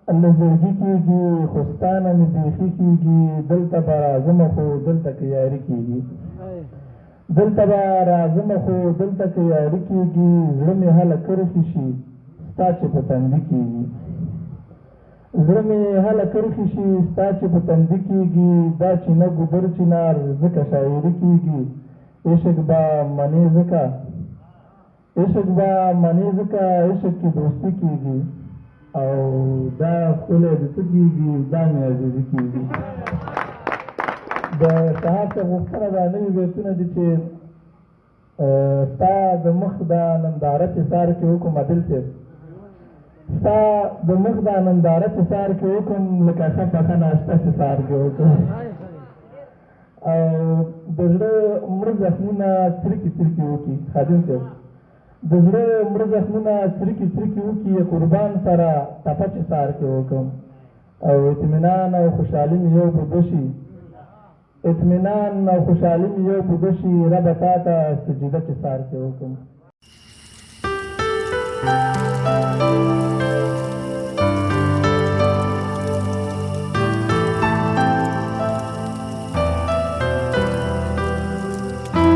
له زړګي کېږي خو ستا نه مې بیخي کېږي دلته به راځمه خو دلته که یاري کېږي دلته به راځمه خو دلته که یاري کېږي زړه مې هله کرښې شي ستا چې په تندي کېږي زړه مې هله کرښې شي ستا چې په تندي کېږي دا چینه ګودر چنار ځکه شاعري کېږي عشق به منې ځکه عشق به منې ځکه عشق کې دوستي کېږي او دا ښکلی د څه کېږي دا مې عزیزي کېږي د صاحب څخه غوښتنه دا نوي بیتونه دي چې ستا د مخ دا ننداره چې سار کې وکړم عادل صاحب ستا د مخ دا ننداره چې سار کې وکړم لکه ښه پخه ناشته چې سار کې وکړم او د زړه مړه زخمونه څرکې څرکې وکړي خادم صاحب د زړه مړه زخمونه څرکې څرکې وکړي قربان سره ټپه چې سار کې وکړم او اطمینان او خوشحالي مې یو په دوه شي اطمینان او خوشحالي مې یو په دوه شي ربه تا ته سجده چې سار کې وکړم